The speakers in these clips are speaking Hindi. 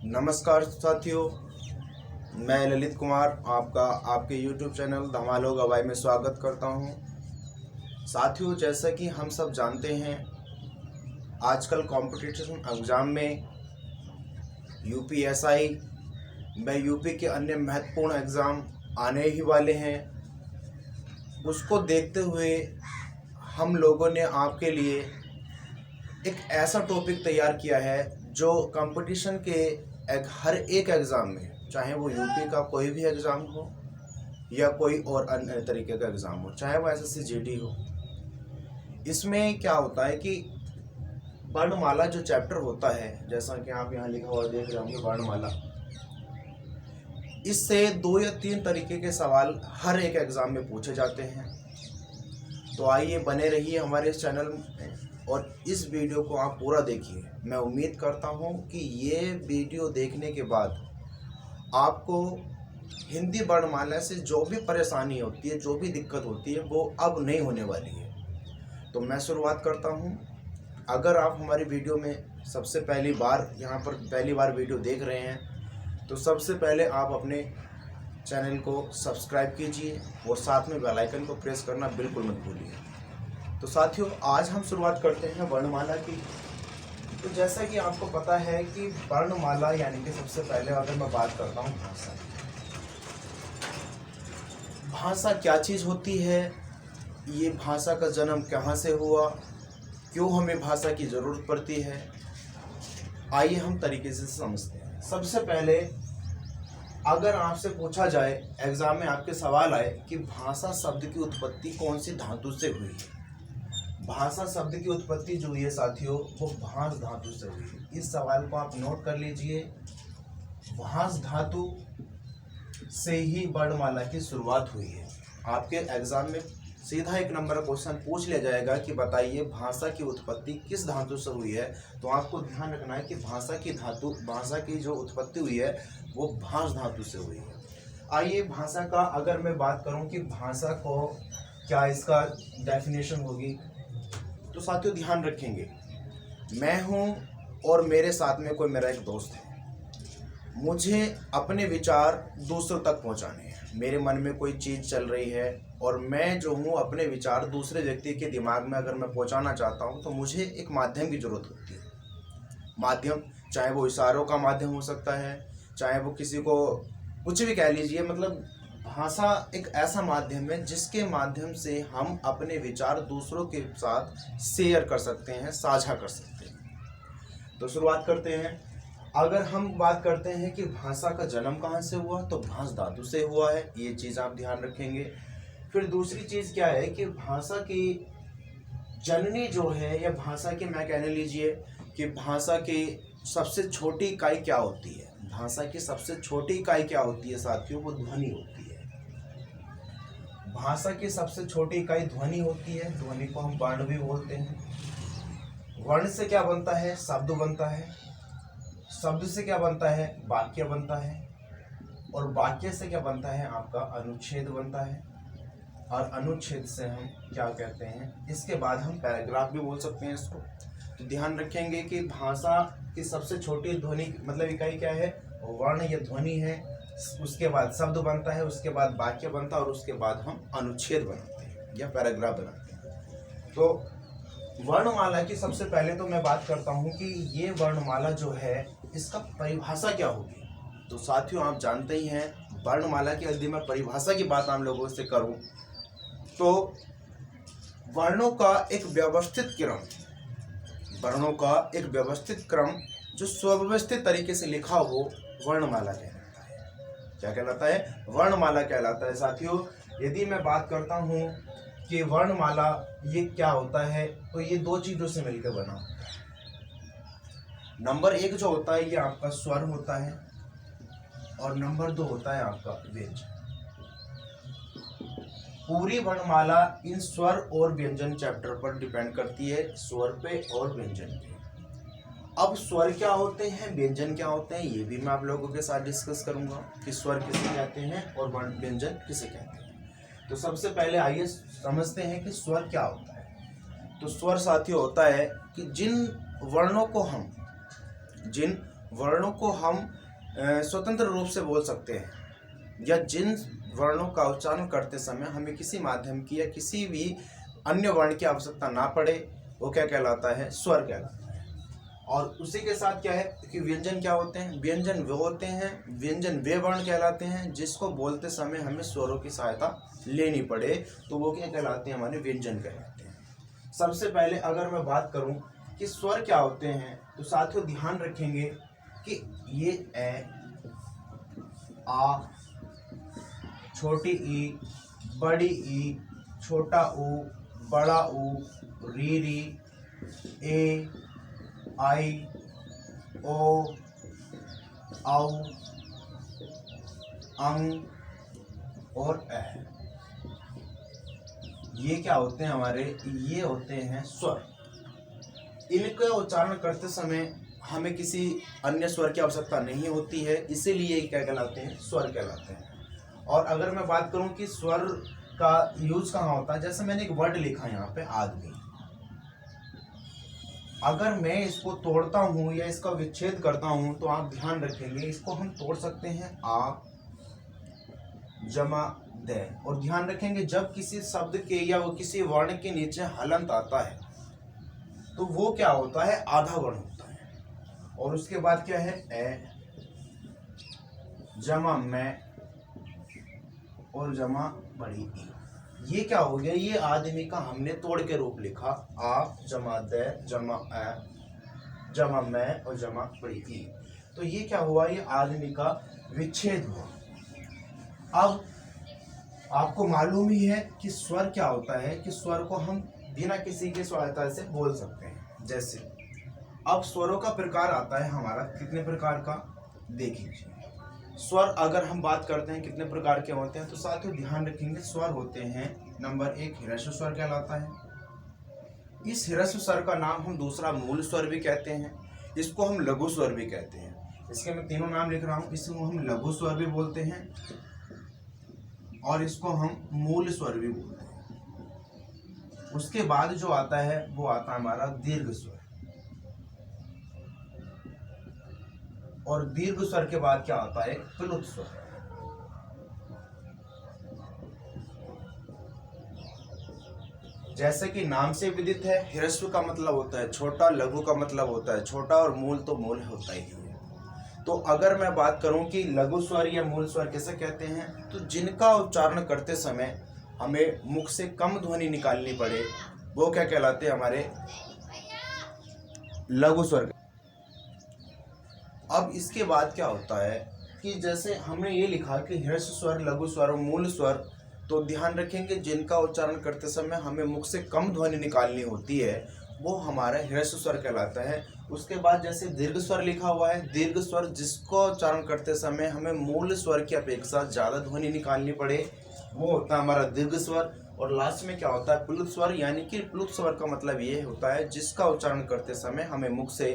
नमस्कार साथियों, मैं ललित कुमार आपका आपके YouTube चैनल धमालो गवाई में स्वागत करता हूं। साथियों, जैसा कि हम सब जानते हैं, आजकल कॉम्पिटिशन एग्ज़ाम में यूपीएसआई व यूपी के अन्य महत्वपूर्ण एग्ज़ाम आने ही वाले हैं। उसको देखते हुए हम लोगों ने आपके लिए एक ऐसा टॉपिक तैयार किया है जो कंपटीशन के हर एक एग्ज़ाम में, चाहे वो यूपी का कोई भी एग्ज़ाम हो या कोई और अन्य तरीके का एग्ज़ाम हो, चाहे वो एसएससी जीडी हो, इसमें क्या होता है कि वर्णमाला जो चैप्टर होता है, जैसा कि आप यहाँ लिखा हुआ देख रहे होंगे वर्णमाला, इससे 2 या 3 तरीके के सवाल हर एक एग्ज़ाम में पूछे जाते हैं। तो आइए बने रहिए हमारे इस चैनल में और इस वीडियो को आप पूरा देखिए। मैं उम्मीद करता हूं कि ये वीडियो देखने के बाद आपको हिंदी वर्णमाला से जो भी परेशानी होती है, जो भी दिक्कत होती है, वो अब नहीं होने वाली है। तो मैं शुरुआत करता हूं। अगर आप हमारी वीडियो में सबसे पहली बार वीडियो देख रहे हैं, तो सबसे पहले आप अपने चैनल को सब्सक्राइब कीजिए और साथ में बेल आइकन को प्रेस करना बिल्कुल मत भूलिए। तो साथियों, आज हम शुरुआत करते हैं वर्णमाला की। तो जैसा कि आपको पता है कि वर्णमाला यानी कि सबसे पहले अगर मैं बात करता हूँ भाषा क्या चीज़ होती है, ये भाषा का जन्म कहाँ से हुआ, क्यों हमें भाषा की ज़रूरत पड़ती है, आइए हम तरीके से समझते हैं। सबसे पहले अगर आपसे पूछा जाए, एग्ज़ाम में आपके सवाल आए कि भाषा शब्द की उत्पत्ति कौन सी धातु से हुई है, भाषा शब्द की उत्पत्ति जो हुई है साथियों, वो भांस धातु से हुई है। इस सवाल को आप नोट कर लीजिए। भांस धातु से ही वर्णमाला की शुरुआत हुई है। आपके एग्जाम में सीधा 1 नंबर का क्वेश्चन पूछ लिया जाएगा कि बताइए भाषा की उत्पत्ति किस धातु से हुई है। तो आपको ध्यान रखना है कि भाषा की जो उत्पत्ति हुई है वो भांस धातु से हुई है। आइए भाषा का अगर मैं बात करूं कि भाषा को क्या इसका डेफिनेशन होगी, तो साथियों ध्यान रखेंगे, मैं हूं और मेरे साथ में कोई मेरा एक दोस्त है। मुझे अपने विचार दूसरों तक पहुंचाने हैं। मेरे मन में कोई चीज़ चल रही है और मैं जो हूं अपने विचार दूसरे व्यक्ति के दिमाग में अगर मैं पहुंचाना चाहता हूं, तो मुझे एक माध्यम की ज़रूरत होती है। माध्यम चाहे वो इशारों का माध्यम हो सकता है, चाहे वो किसी को कुछ भी कह लीजिए, मतलब भाषा एक ऐसा माध्यम है जिसके माध्यम से हम अपने विचार दूसरों के साथ शेयर कर सकते हैं, साझा कर सकते हैं। तो शुरुआत करते हैं। अगर हम बात करते हैं कि भाषा का जन्म कहाँ से हुआ, तो भांस धातु से हुआ है, ये चीज़ आप ध्यान रखेंगे। फिर दूसरी चीज़ क्या है कि भाषा की जननी जो है, या भाषा की मैं कहने लीजिए कि भाषा की सबसे छोटी इकाई क्या होती है। भाषा की सबसे छोटी इकाई क्या होती है साथियों, वो ध्वनि होती है। भाषा की सबसे छोटी इकाई ध्वनि होती है। ध्वनि को हम वर्ण भी बोलते हैं। वर्ण से क्या बनता है, शब्द बनता है। शब्द से क्या बनता है, वाक्य बनता है। और वाक्य से क्या बनता है, आपका अनुच्छेद बनता है। और अनुच्छेद से हम क्या कहते हैं, इसके बाद हम पैराग्राफ भी बोल सकते हैं इसको। तो ध्यान रखेंगे कि भाषा की सबसे छोटी ध्वनि मतलब इकाई क्या है, वर्ण या ध्वनि है। उसके बाद शब्द बनता है, उसके बाद वाक्य बनता है और उसके बाद हम अनुच्छेद बनाते हैं या पैराग्राफ बनाते हैं। तो वर्णमाला की सबसे पहले तो मैं बात करता हूं कि ये वर्णमाला जो है, इसका परिभाषा क्या होगी। तो साथियों, आप जानते ही हैं वर्णमाला की यदि मैं परिभाषा की बात आप लोगों से करूं, तो वर्णों का एक व्यवस्थित क्रम जो सुव्यवस्थित तरीके से लिखा हो, वर्णमाला कहलाता है। क्या कहलाता है, वर्णमाला कहलाता है। साथियों, यदि मैं बात करता हूं कि वर्णमाला ये क्या होता है, तो ये 2 चीजों से मिलकर बना होता है। नंबर 1 जो होता है, ये आपका स्वर होता है, और नंबर 2 होता है आपका व्यंजन। पूरी वर्णमाला इन स्वर और व्यंजन चैप्टर पर डिपेंड करती है, स्वर पे और व्यंजन पे। अब स्वर क्या होते हैं, व्यंजन क्या होते हैं, ये भी मैं आप लोगों के साथ डिस्कस करूंगा कि स्वर किसे कहते हैं और व्यंजन किसे कहते हैं। तो सबसे पहले आइए समझते हैं कि स्वर क्या होता है। तो स्वर साथियों होता है कि जिन वर्णों को हम स्वतंत्र रूप से बोल सकते हैं, या जिन वर्णों का उच्चारण करते समय हमें किसी माध्यम की या किसी भी अन्य वर्ण की आवश्यकता ना पड़े, वो क्या कहलाता है? स्वर कहलाता है। और उसी के साथ क्या है कि व्यंजन क्या होते हैं? व्यंजन वे होते हैं, व्यंजन वे वर्ण कहलाते हैं जिसको बोलते समय हमें स्वरों की सहायता लेनी पड़े, तो वो क्या कहलाते हैं? हमारे व्यंजन कहलाते हैं। सबसे पहले अगर मैं बात करूं कि स्वर क्या होते हैं, तो साथियों ध्यान रखेंगे कि ये ए, आ, छोटी ई, बड़ी ई, छोटा ऊ, बड़ा ऊ, री, ए, आई, ओ, औ, अंग और अह, ये क्या होते हैं हमारे? ये होते हैं स्वर। इनका उच्चारण करते समय हमें किसी अन्य स्वर की आवश्यकता नहीं होती है, इसीलिए क्या कहलाते हैं? स्वर कहलाते हैं। और अगर मैं बात करूं कि स्वर का यूज कहाँ होता है, जैसे मैंने एक वर्ड लिखा है यहाँ पे आदमी, अगर मैं इसको तोड़ता हूं या इसका विच्छेद करता हूं तो आप ध्यान रखेंगे इसको हम तोड़ सकते हैं आ जमा दे, और ध्यान रखेंगे जब किसी शब्द के या वो किसी वर्ण के नीचे हलंत आता है तो वो क्या होता है? आधा वर्ण होता है। और उसके बाद क्या है? ए जमा मैं और जमा बड़ी ई, ये क्या हो गया? ये आदमी का हमने तोड़ के रूप लिखा, आ जमा दे जमा ए जमा मैं और जमा बड़ी ई, तो ये क्या हुआ? ये आदमी का विच्छेद हुआ। अब आपको मालूम ही है कि स्वर क्या होता है, कि स्वर को हम बिना किसी की सहायता से बोल सकते हैं। जैसे अब स्वरों का प्रकार आता है हमारा कितने प्रकार का, देखिए। स्वर अगर हम बात करते हैं कितने प्रकार के होते हैं, तो साथियों ध्यान रखेंगे स्वर होते हैं, नंबर 1 ह्रस्व स्वर कहलाता है। इस ह्रस्व स्वर का नाम हम दूसरा मूल स्वर भी कहते हैं, इसको हम लघु स्वर भी कहते हैं। इसके मैं तीनों नाम लिख रहा हूं, इसको हम लघु स्वर भी बोलते हैं और इसको हम मूल स्वर भी बोलते हैं। उसके बाद जो आता है वो आता है हमारा दीर्घ स्वर, और दीर्घ स्वर के बाद क्या आता है? प्लुत स्वर। जैसे कि नाम से विदित है, ह्रस्व का मतलब होता है छोटा, लघु का मतलब होता है छोटा, और मूल तो मूल होता ही है। तो अगर मैं बात करूं कि लघु स्वर या मूल स्वर किसे कहते हैं, तो जिनका उच्चारण करते समय हमें मुख से कम ध्वनि निकालनी पड़े, वो क्या कहलाते हैं? हमारे लघु स्वर। अब इसके बाद क्या होता है कि जैसे हमने ये लिखा कि ह्रस्व स्वर, लघु स्वर और मूल स्वर, तो ध्यान रखेंगे जिनका उच्चारण करते समय हमें मुख से कम ध्वनि निकालनी होती है वो हमारा ह्रस्व स्वर कहलाता है। उसके बाद जैसे दीर्घ स्वर लिखा हुआ है, दीर्घ स्वर जिसको उच्चारण करते समय हमें मूल स्वर की अपेक्षा ज़्यादा ध्वनि निकालनी पड़े, वो होता है हमारा दीर्घ स्वर। और लास्ट में क्या होता है? प्लुत स्वर, यानी कि प्लुत स्वर का मतलब ये होता है जिसका उच्चारण करते समय हमें मुख से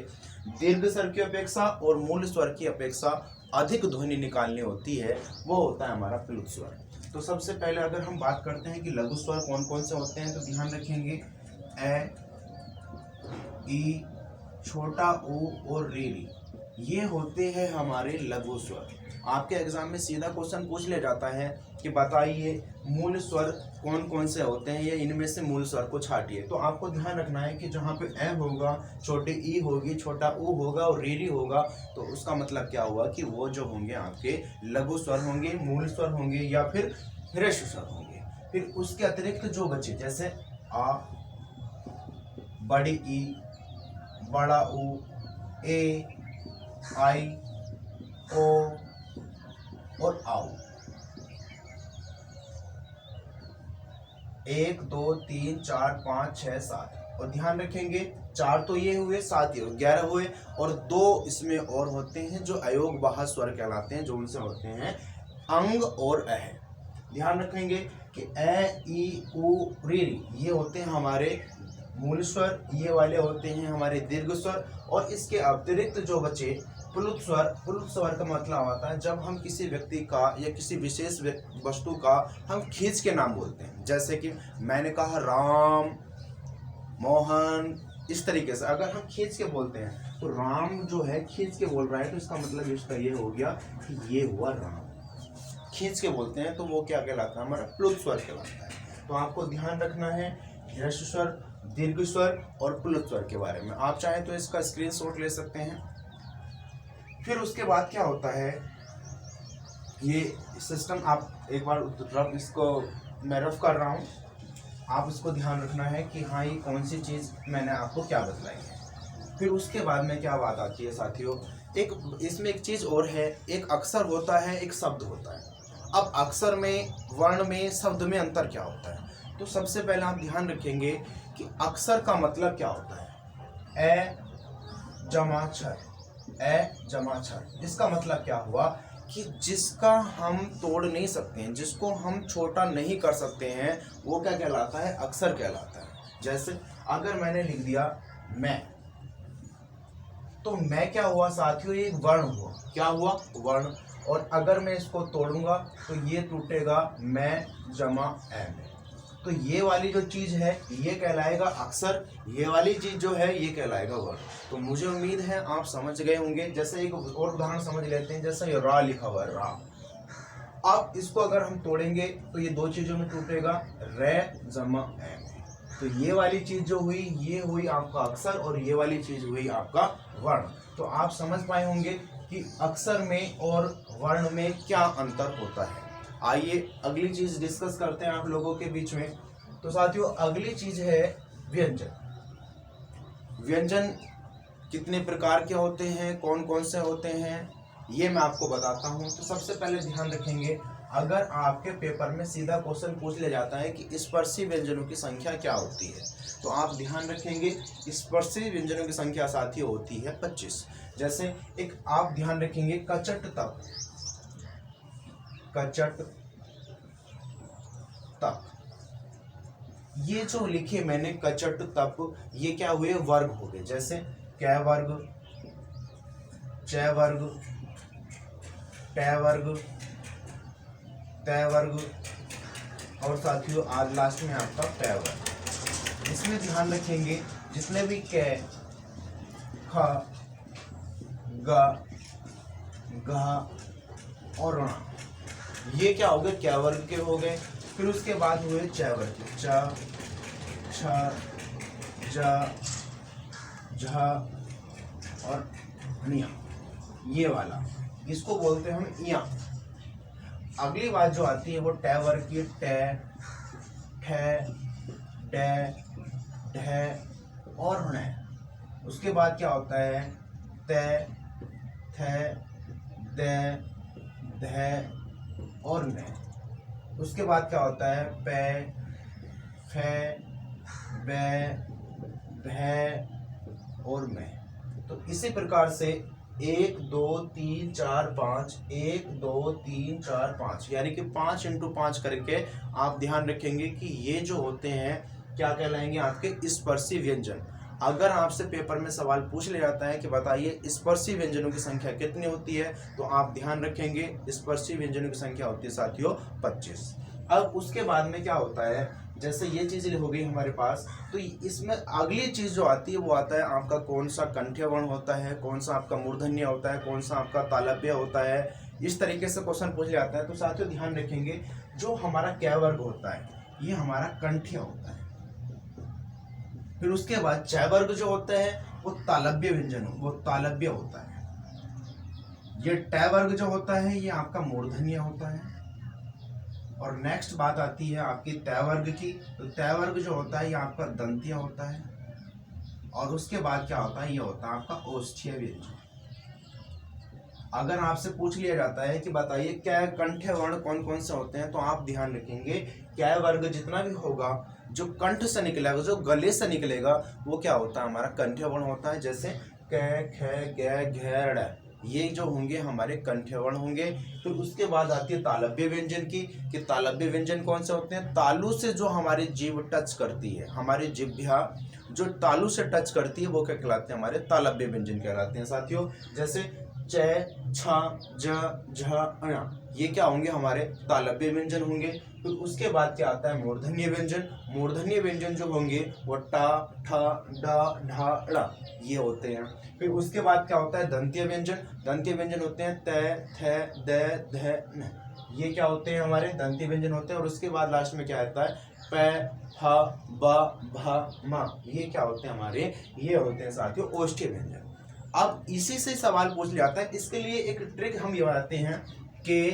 दीर्घ स्वर की अपेक्षा और मूल स्वर की अपेक्षा अधिक ध्वनि निकालनी होती है, वो होता है हमारा प्लुत स्वर। तो सबसे पहले अगर हम बात करते हैं कि लघु स्वर कौन कौन से होते हैं, तो ध्यान रखेंगे ए, ई, छोटा ऊ और री, ये होते हैं हमारे लघु स्वर। आपके एग्जाम में सीधा क्वेश्चन पूछ ले जाता है कि बताइए मूल स्वर कौन कौन से होते हैं या इनमें से मूल स्वर को छाटिए। तो आपको ध्यान रखना है कि जहाँ पे ए होगा, छोटे ई होगी, छोटा ऊ होगा और री होगा, तो उसका मतलब क्या हुआ कि वो जो होंगे आपके लघु स्वर होंगे, मूल स्वर होंगे या फिर ह्रस्व स्वर होंगे। फिर उसके अतिरिक्त जो बचे जैसे आ, बड़ी ई, बड़ा ऊ, ए, आई, ओ और आओ, 1 2 3 4 5 6 7, और ध्यान रखेंगे 4 तो ये हुए, 7 ये 11 हुए, और 2 इसमें और होते हैं जो अयोगवाह स्वर कहलाते हैं, जो उनसे होते हैं अंग और अह। ध्यान रखेंगे कि ए, ई, ऊ, री, ये होते हैं हमारे मूल स्वर, ये वाले होते हैं हमारे दीर्घ स्वर, और इसके अतिरिक्त जो बचे प्लुत स्वर। प्लुत स्वर का मतलब आता है जब हम किसी व्यक्ति का या किसी विशेष वस्तु का हम खींच के नाम बोलते हैं, जैसे कि मैंने कहा राम, मोहन, इस तरीके से अगर हम खींच के बोलते हैं तो राम जो है खींच के बोल रहा है, तो इसका मतलब इसका ये हो गया कि ये हुआ राम। खींच के बोलते हैं तो वो क्या कहलाता है, हमारा प्लुत स्वर कहलाता है। तो आपको ध्यान रखना है ह्रस्व स्वर, दीर्घ स्वर और प्लुत स्वर के बारे में। आप चाहें तो इसका स्क्रीनशॉट ले सकते हैं। फिर उसके बाद क्या होता है, ये सिस्टम आप एक बार रफ इसको मैं रफ कर रहा हूँ, आप इसको ध्यान रखना है कि हाँ ये कौन सी चीज़ मैंने आपको क्या बताई है। फिर उसके बाद में क्या बात आती है साथियों, एक इसमें एक चीज़ और है, एक अक्षर होता है, एक शब्द होता है। अब अक्षर में, वर्ण में, शब्द में अंतर क्या होता है, तो सबसे पहले आप ध्यान रखेंगे कि अक्षर का मतलब क्या होता है। ए जमा छर, ए जमा छर, इसका मतलब क्या हुआ कि जिसका हम तोड़ नहीं सकते हैं, जिसको हम छोटा नहीं कर सकते हैं, वो क्या कहलाता है, अक्षर कहलाता है। जैसे अगर मैंने लिख दिया मैं, तो मैं क्या हुआ साथियों, एक वर्ण हुआ। क्या हुआ, वर्ण। और अगर मैं इसको तोड़ूंगा तो ये टूटेगा मैं जमा एम। तो ये वाली जो चीज़ है ये कहलाएगा अक्षर, ये वाली चीज़ जो है ये कहलाएगा वर्ण। तो मुझे उम्मीद है आप समझ गए होंगे। जैसे एक और उदाहरण समझ लेते हैं, जैसे ये रा लिखा हुआ है, रा। अब इसको अगर हम तोड़ेंगे तो ये दो चीज़ों में टूटेगा, रे जमा एम। तो ये वाली चीज़ जो हुई ये हुई आपका अक्षर, और ये वाली चीज़ हुई आपका वर्ण। तो आप समझ पाए होंगे कि अक्षर में और वर्ण में क्या अंतर होता है। आइए अगली चीज डिस्कस करते हैं आप लोगों के बीच में। तो साथियों अगली चीज है व्यंजन। व्यंजन कितने प्रकार के होते हैं, कौन कौन से होते हैं, ये मैं आपको बताता हूं। तो सबसे पहले ध्यान रखेंगे, अगर आपके पेपर में सीधा क्वेश्चन पूछ लिया जाता है कि स्पर्शी व्यंजनों की संख्या क्या होती है, तो आप ध्यान रखेंगे स्पर्शी व्यंजनों की संख्या साथियों होती है 25। जैसे एक आप ध्यान रखेंगे कचट तप, कचट तप, ये जो लिखे मैंने कचट तप, ये क्या हुए, वर्ग हो गए। जैसे कै वर्ग, च वर्ग, ट वर्ग, तय वर्ग, और साथियों आज लास्ट में आपका पै वर्ग। इसमें ध्यान रखेंगे जितने भी कै, ख, ग, घ और ण, ये क्या हो गए, क्या वर्ग के हो गए। फिर उसके बाद हुए च वर्ग के, च, छ, ज, झ और ञ, ये वाला, इसको बोलते हैं हम इया। अगली बात जो आती है वो ट वर्ग की, ट, ठ, ड, ढ और ण। उसके बाद क्या होता है, त, थ, द, ध और न। उसके बाद क्या होता है, प, फ, ब, भ और म। तो इसी प्रकार से 1 2 3 4 5, 1 2 3 4 5, यानी कि 5 × 5 करके आप ध्यान रखेंगे कि ये जो होते हैं क्या कहलाएंगे, आपके स्पर्शी व्यंजन। अगर आपसे पेपर में सवाल पूछ लिया जाता है कि बताइए स्पर्शी व्यंजनों की संख्या कितनी होती है, तो आप ध्यान रखेंगे स्पर्शी व्यंजनों की संख्या होती है साथियों 25। अब उसके बाद में क्या होता है, जैसे ये चीज़ हो गई हमारे पास, तो इसमें अगली चीज़ जो आती है वो आता है आपका कौन सा कंठ्य वर्ण होता है, कौन सा आपका मूर्धन्य होता है, कौन सा आपका तालव्य होता है। इस तरीके से क्वेश्चन पूछ लिया जाता है। तो साथियों ध्यान रखेंगे जो हमारा कै वर्ग होता है ये हमारा कंठ्य होता है। फिर उसके बाद च वर्ग जो होता है वो तालव्य व्यंजन, वो तालव्य होता है। ये ट वर्ग जो होता है ये आपका मूर्धन्य होता है। और नेक्स्ट बात आती है आपकी तय वर्ग की। तो तय वर्ग जो होता है ये आपका दंत्य होता है। और उसके बाद क्या होता है, ये होता है आपका ओष्ठ्य व्यंजन। अगर आपसे पूछ लिया जाता है कि बताइए क्या कंठ्य वर्ण कौन कौन से होते हैं, तो आप ध्यान रखेंगे क्या वर्ग जितना भी होगा जो कंठ से निकलेगा, जो गले से निकलेगा, वो क्या होता है, हमारा कंठ्य वर्ण होता है। जैसे क, ख, ग, घ, ड़, ये जो होंगे हमारे कंठ्य वर्ण होंगे। फिर उसके बाद आती है तालव्य व्यंजन की, कि तालव्य व्यंजन कौन से होते हैं, तालु से जो हमारी जीभ टच करती है, हमारी जिह्वा जो तालु से टच करती है वो क्या कहलाते हैं, हमारे तालव्य व्यंजन कहलाते हैं साथियों। जैसे च, छ, ज, झ, ण, ये क्या होंगे हमारे तालव्य व्यंजन होंगे। फिर उसके बाद क्या आता है मूर्धन्य व्यंजन। मूर्धन्य व्यंजन जो होंगे वो ट, ठ, ड, ढ, ड़ ये होते हैं। फिर उसके बाद क्या होता है दंतीय व्यंजन। दंतीय व्यंजन होते हैं त, थ, द, ध, न, ये क्या होते हैं हमारे दंतीय व्यंजन होते हैं। और उसके बाद लास्ट में क्या आता है प, ह, ब, भ, म, ये क्या होते हैं हमारे, ये होते हैं साथियों ओष्ठ्य व्यंजन। अब इसी से सवाल पूछ लिया जाता है। इसके लिए एक ट्रिक हम ये बताते हैं के,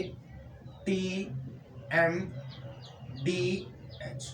टी, एम, डी, एच।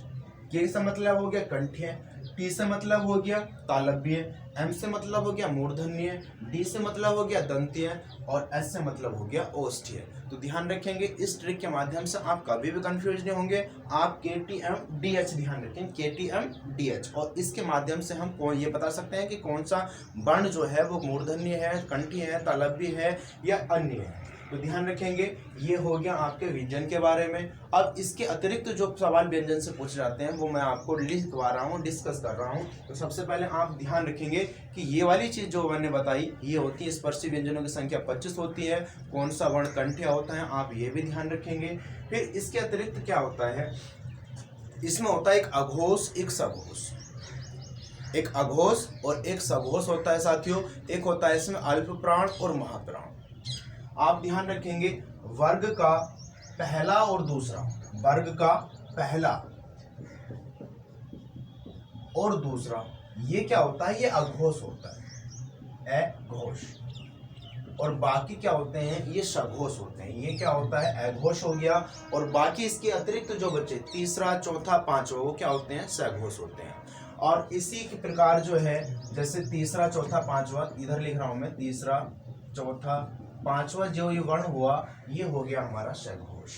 के से मतलब हो गया कंठ्य, टी से मतलब हो गया तालव्य, एम से मतलब हो गया मूर्धन्य, डी से मतलब हो गया दंतीय और एच से मतलब हो गया ओष्ठ्य। तो ध्यान रखेंगे इस ट्रिक के माध्यम से आप कभी भी कंफ्यूज नहीं होंगे। आप के टी एम डी एच ध्यान रखें, के टी एम डी एच, और इसके माध्यम से हम ये बता सकते हैं कि कौन सा वर्ण जो है वो मूर्धन्य है, कंठ्य है, तालव्य है या अन्य है। तो ध्यान रखेंगे ये हो गया आपके व्यंजन के बारे में। अब इसके अतिरिक्त जो सवाल व्यंजन से पूछे जाते हैं वो मैं आपको लिखवा रहा हूँ, डिस्कस कर रहा हूँ। तो सबसे पहले आप ध्यान रखेंगे कि ये वाली चीज जो मैंने बताई ये होती है स्पर्शी व्यंजनों की संख्या 25 होती है। कौन सा वर्ण कंठ्य होता है आप ये भी ध्यान रखेंगे। फिर इसके अतिरिक्त क्या होता है, इसमें होता है एक अघोष एक सघोष। एक अघोष और एक सघोष होता है साथियों। एक होता है इसमें अल्प प्राण और महाप्राण। आप ध्यान रखेंगे वर्ग का पहला और दूसरा, वर्ग का पहला और दूसरा ये क्या होता है, ये अघोष होता है, अघोष। और बाकी क्या होते हैं, ये सघोष होते हैं। ये क्या होता है, अघोष हो गया। और बाकी इसके अतिरिक्त जो बचे तीसरा चौथा पांचवा वो क्या होते हैं, सघोष होते हैं। और इसी के प्रकार जो है जैसे तीसरा चौथा पांचवा इधर लिख रहा हूं मैं, तीसरा चौथा पांचवा जो ये वर्ण हुआ ये हो गया हमारा सघोष।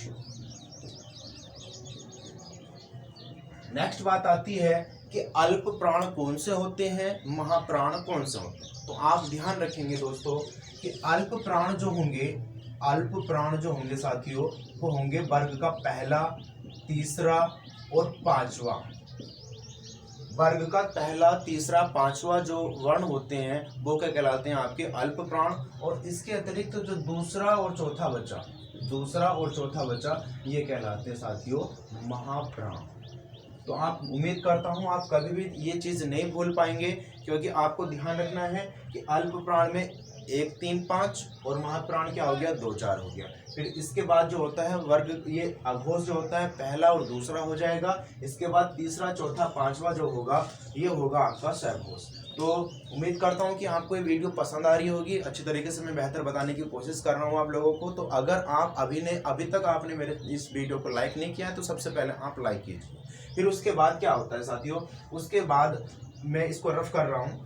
नेक्स्ट बात आती है कि अल्प प्राण कौन से होते हैं, महाप्राण कौन से होते हैं। तो आप ध्यान रखेंगे दोस्तों कि अल्प प्राण जो होंगे, अल्प प्राण जो होंगे साथियों वो होंगे वर्ग का पहला, तीसरा और पांचवा। वर्ग का पहला, तीसरा, पांचवा जो वर्ण होते हैं वो क्या कहलाते हैं आपके अल्प प्राण। और इसके अतिरिक्त जो दूसरा और चौथा बचा, दूसरा और चौथा बचा ये कहलाते हैं साथियों महाप्राण। तो आप उम्मीद करता हूं आप कभी भी ये चीज नहीं भूल पाएंगे, क्योंकि आपको ध्यान रखना है कि अल्प प्राण में 1 3 5 और महाप्राण क्या हो गया 2 4 हो गया। फिर इसके बाद जो होता है वर्ग, ये अघोष जो होता है पहला और दूसरा हो जाएगा। इसके बाद तीसरा चौथा पांचवा जो होगा ये होगा आपका सघोष। तो उम्मीद करता हूँ कि आपको ये वीडियो पसंद आ रही होगी। अच्छी तरीके से मैं बेहतर बताने की कोशिश कर रहा हूँ आप लोगों को। तो अगर आप अभी तक आपने मेरे इस वीडियो को लाइक नहीं किया है तो सबसे पहले आप लाइक कीजिए। फिर उसके बाद क्या होता है साथियों, उसके बाद मैं इसको रफ कर रहा हूँ।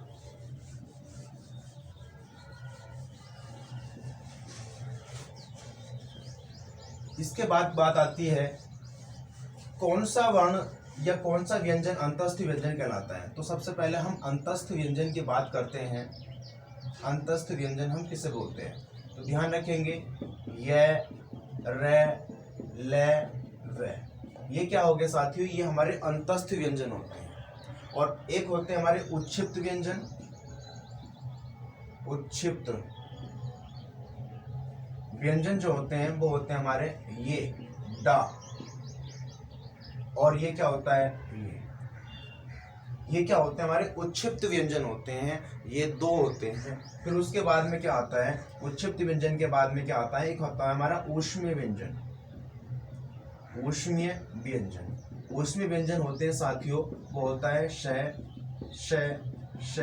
इसके बाद बात आती है कौन सा वर्ण या कौन सा व्यंजन अंतस्थ व्यंजन कहलाता है। तो सबसे पहले हम अंतस्थ व्यंजन की बात करते हैं। अंतस्थ व्यंजन हम किसे बोलते हैं, तो ध्यान रखेंगे य, र, ल, व, ये क्या हो गए साथियों, ये हमारे अंतस्थ व्यंजन होते हैं। और एक होते हैं हमारे उच्छिप्त व्यंजन। उच्छिप्त व्यंजन जो होते हैं वो होते हैं हमारे ये डा, और ये क्या होता है ये क्या होते हैं हमारे उच्छिप्त व्यंजन होते हैं। ये 2 होते हैं। फिर उसके बाद में क्या आता है, उच्छिप्त व्यंजन के बाद में क्या आता है, एक होता है हमारा ऊष्मीय व्यंजन। ऊष्मीय व्यंजन, ऊष्मीय व्यंजन होते हैं साथियों वो होता है श, श, श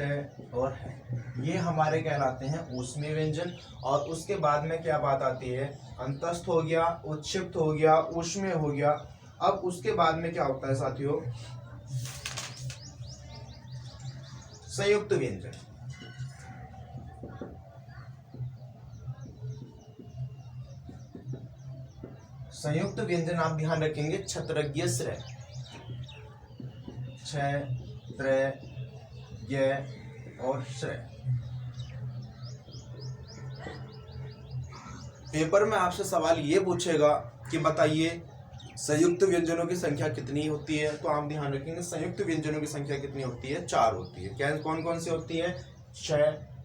और है, ये हमारे कहलाते हैं ऊष्मीय व्यंजन। और उसके बाद में क्या बात आती है, अंतस्थ हो गया, उच्छिप्त हो गया, ऊष्मीय हो गया। अब उसके बाद में क्या होता है साथियों, संयुक्त व्यंजन। संयुक्त व्यंजन आप ध्यान रखेंगे क्षत्रज्ञ श्रेय, क्षत्रज्ञ और श्रेय। पेपर में आपसे सवाल ये पूछेगा कि बताइए संयुक्त व्यंजनों की संख्या कितनी होती है। तो आप ध्यान रखेंगे संयुक्त व्यंजनों की संख्या कितनी होती है, 4 होती है। क्या कौन कौन सी होती है, क्ष,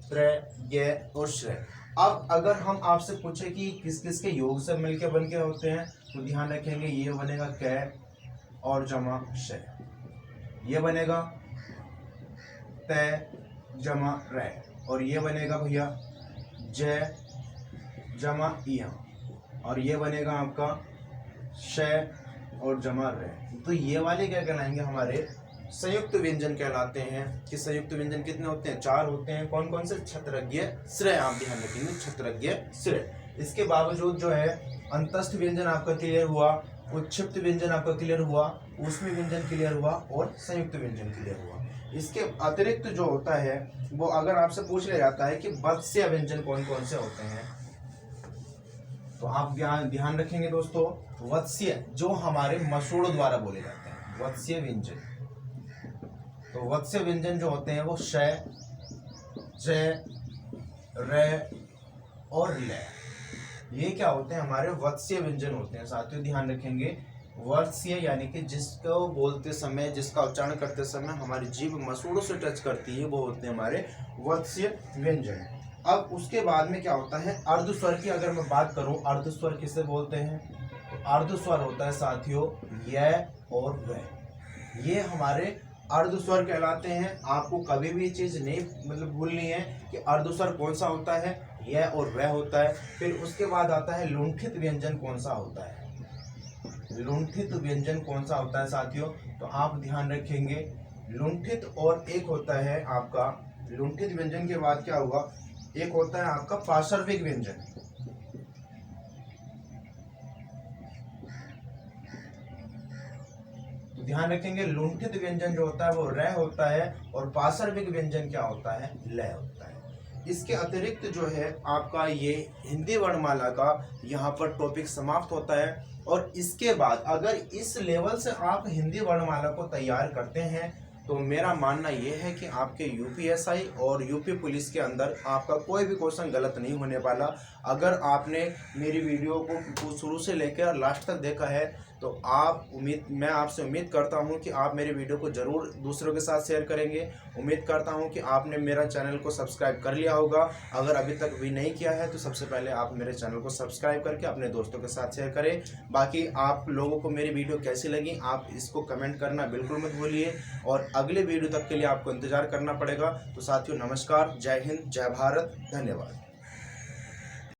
त्र, ज्ञ और श्रेय। अब अगर हम आपसे पूछे कि किस किस के योग से मिलके बन के होते हैं, तो ध्यान रखेंगे ये बनेगा कै और जमा श, ये बनेगा तय जमा रै, और ये बनेगा भैया जय जमा इया, और ये बनेगा आपका श और जमा रै। तो ये वाले क्या कहलाएंगे, हमारे संयुक्त व्यंजन कहलाते हैं। कि संयुक्त व्यंजन कितने होते हैं, 4 होते हैं। कौन कौन से, क्षत्रज्ञ श्रेय, आप ध्यान रखेंगे क्षत्रज्ञ श्रेय। इसके बावजूद जो है अंतस्थ व्यंजन आपका क्लियर हुआ, उच्छिप्त व्यंजन आपका क्लियर हुआ, ऊष्मी व्यंजन क्लियर हुआ और संयुक्त व्यंजन क्लियर हुआ। इसके अतिरिक्त जो होता है वो अगर आपसे पूछ लिया जाता है कि वत्स्य व्यंजन कौन कौन से होते हैं, तो आप ध्यान रखेंगे दोस्तों, वत्स्य जो हमारे मसूड़ों द्वारा बोले जाते हैं, वत्स्य व्यंजन। तो वत्स्य व्यंजन जो होते हैं वो श, जय, रे और ले, ये क्या होते हैं, हमारे वत्स्य व्यंजन होते हैं। साथियों ध्यान रखेंगे, वत्स्य यानी कि जिसको बोलते समय, जिसका उच्चारण करते समय हमारी जीभ मसूड़ों से टच करती है, वो होते हैं हमारे वत्स्य व्यंजन। अब उसके बाद में क्या होता है, अर्धस्वर की अगर मैं बात करूं, अर्धस्वर किसे बोलते हैं, तो अर्धस्वर होता है साथियों य और व, ये हमारे अर्धस्वर कहलाते हैं। आपको कभी भी चीज नहीं भूलनी है कि अर्धस्वर कौन सा होता है, य और व होता है। फिर उसके बाद आता है लुंठित व्यंजन कौन सा होता है, लुंठित व्यंजन कौन सा होता है साथियों, तो आप ध्यान रखेंगे लुंठित, और एक होता है आपका लुंठित व्यंजन के बाद क्या होगा, एक होता है आपका पार्श्विक व्यंजन। तो ध्यान रखेंगे लुंठित व्यंजन जो होता है वो र होता है, और पार्श्विक व्यंजन क्या होता है, ल होता है। इसके अतिरिक्त जो है आपका ये हिंदी वर्णमाला का यहाँ पर टॉपिक समाप्त होता है। और इसके बाद अगर इस लेवल से आप हिंदी वर्णमाला को तैयार करते हैं, तो मेरा मानना यह है कि आपके यूपीएसआई और यूपी पुलिस के अंदर आपका कोई भी क्वेश्चन गलत नहीं होने वाला। अगर आपने मेरी वीडियो को शुरू से लेकर लास्ट तक देखा है, तो मैं आपसे उम्मीद करता हूं कि आप मेरे वीडियो को ज़रूर दूसरों के साथ शेयर करेंगे। उम्मीद करता हूं कि आपने मेरा चैनल को सब्सक्राइब कर लिया होगा। अगर अभी तक भी नहीं किया है तो सबसे पहले आप मेरे चैनल को सब्सक्राइब करके अपने दोस्तों के साथ शेयर करें। बाकी आप लोगों को मेरी वीडियो कैसी लगी, आप इसको कमेंट करना बिल्कुल मत भूलिए, और अगले वीडियो तक के लिए आपको इंतज़ार करना पड़ेगा। तो साथियों नमस्कार, जय हिंद, जय भारत, धन्यवाद।